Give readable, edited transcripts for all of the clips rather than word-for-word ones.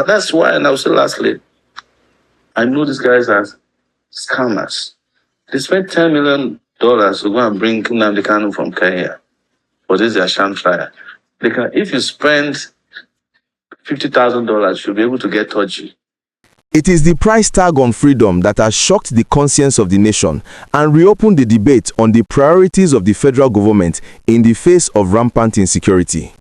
That's why, and I'll say lastly, I know these guys as scammers. They spent $10 million to go and bring Nnamdi Kanu from Kenya. But this is a sham flyer. If you spend $50,000, you'll be able to get touchy. It is the price tag on freedom that has shocked the conscience of the nation and reopened the debate on the priorities of the federal government in the face of rampant insecurity.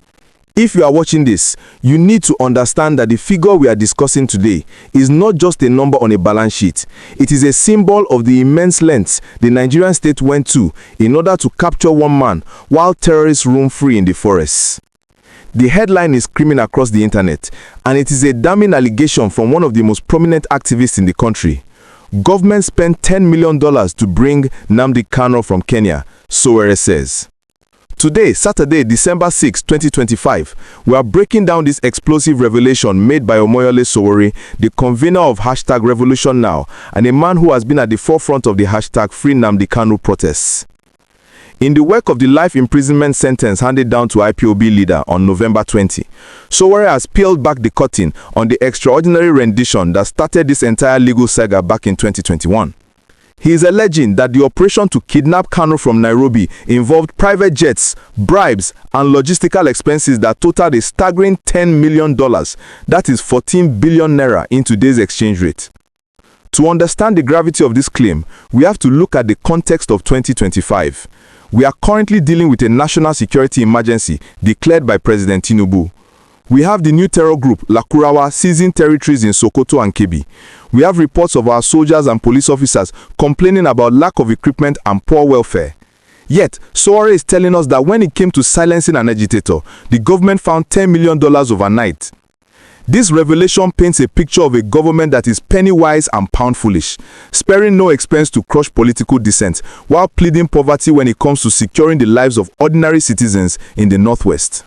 If you are watching this, you need to understand that the figure we are discussing today is not just a number on a balance sheet. It is a symbol of the immense lengths the Nigerian state went to in order to capture one man while terrorists roam free in the forests. The headline is screaming across the internet, and it is a damning allegation from one of the most prominent activists in the country. Government spent $10 million to bring Nnamdi Kanu from Kenya, Sowore says. Today, Saturday, December 6, 2025, we are breaking down this explosive revelation made by Omoyele Sowore, the convener of #RevolutionNow, and a man who has been at the forefront of the #FreeNnnamdiKanu protests. In the wake of the life imprisonment sentence handed down to IPOB leader on November 20, Sowore has peeled back the curtain on the extraordinary rendition that started this entire legal saga back in 2021. He is alleging that the operation to kidnap Kanu from Nairobi involved private jets, bribes, and logistical expenses that totaled a staggering $10 million, that is 14 billion naira in today's exchange rate. To understand the gravity of this claim, we have to look at the context of 2025. We are currently dealing with a national security emergency declared by President Tinubu. We have the new terror group, lakurawa, seizing territories in Sokoto and Kebbi. We have reports of our soldiers and police officers complaining about lack of equipment and poor welfare. Yet, Sowore is telling us that when it came to silencing an agitator, the government found $10 million overnight. This revelation paints a picture of a government that is penny-wise and pound-foolish, sparing no expense to crush political dissent, while pleading poverty when it comes to securing the lives of ordinary citizens in the Northwest.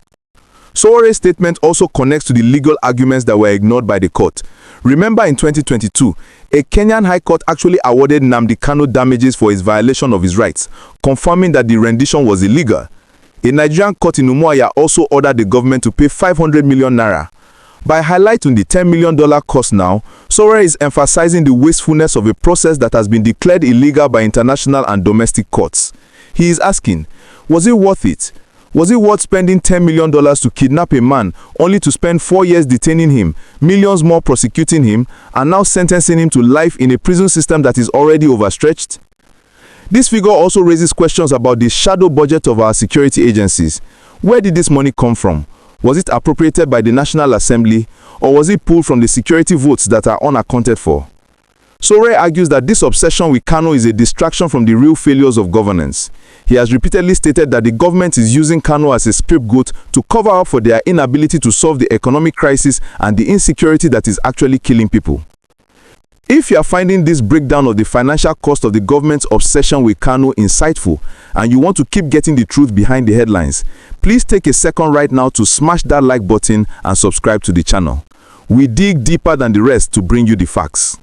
Sowore's statement also connects to the legal arguments that were ignored by the court. Remember, in 2022, a Kenyan High Court actually awarded Nnamdi Kanu damages for his violation of his rights, confirming that the rendition was illegal. A Nigerian court in Umuahia also ordered the government to pay 500 million naira. By highlighting the $10 million cost now, Sowore is emphasizing the wastefulness of a process that has been declared illegal by international and domestic courts. He is asking, was it worth it? Was it worth spending $10 million to kidnap a man, only to spend 4 years detaining him, millions more prosecuting him, and now sentencing him to life in a prison system that is already overstretched? This figure also raises questions about the shadow budget of our security agencies. Where did this money come from? Was it appropriated by the National Assembly, or was it pulled from the security votes that are unaccounted for? Sowore argues that this obsession with Kanu is a distraction from the real failures of governance. He has repeatedly stated that the government is using Kanu as a scapegoat to cover up for their inability to solve the economic crisis and the insecurity that is actually killing people. If you are finding this breakdown of the financial cost of the government's obsession with Kanu insightful, and you want to keep getting the truth behind the headlines, please take a second right now to smash that like button and subscribe to the channel. We dig deeper than the rest to bring you the facts.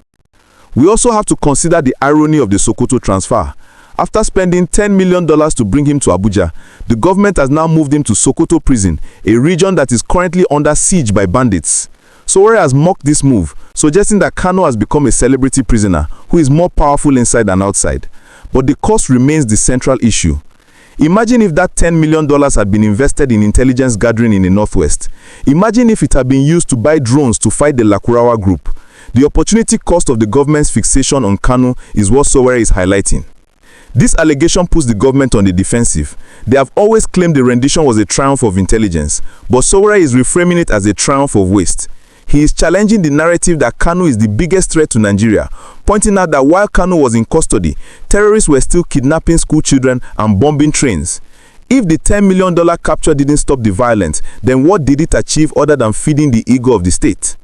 We also have to consider the irony of the Sokoto transfer. After spending $10 million to bring him to Abuja, the government has now moved him to Sokoto prison, a region that is currently under siege by bandits. Sowore has mocked this move, suggesting that Kanu has become a celebrity prisoner who is more powerful inside than outside. But the cost remains the central issue. Imagine if that $10 million had been invested in intelligence gathering in the Northwest. Imagine if it had been used to buy drones to fight the lakurawa group. The opportunity cost of the government's fixation on Kanu is what Sowore is highlighting. This allegation puts the government on the defensive. They have always claimed the rendition was a triumph of intelligence, but Sowore is reframing it as a triumph of waste. He is challenging the narrative that Kanu is the biggest threat to Nigeria, pointing out that while Kanu was in custody, terrorists were still kidnapping school children and bombing trains. If the $10 million capture didn't stop the violence, then what did it achieve other than feeding the ego of the state?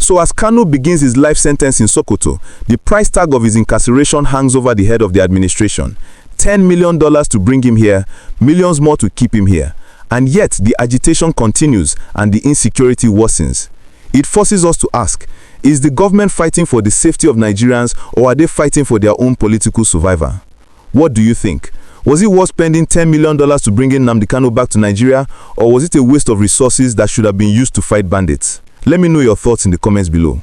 So as Kanu begins his life sentence in Sokoto, the price tag of his incarceration hangs over the head of the administration. $10 million to bring him here, millions more to keep him here. And yet the agitation continues and the insecurity worsens. It forces us to ask, is the government fighting for the safety of Nigerians, or are they fighting for their own political survival? What do you think? Was it worth spending $10 million to bring in Nnamdi Kanu back to Nigeria, or was it a waste of resources that should have been used to fight bandits? Let me know your thoughts in the comments below.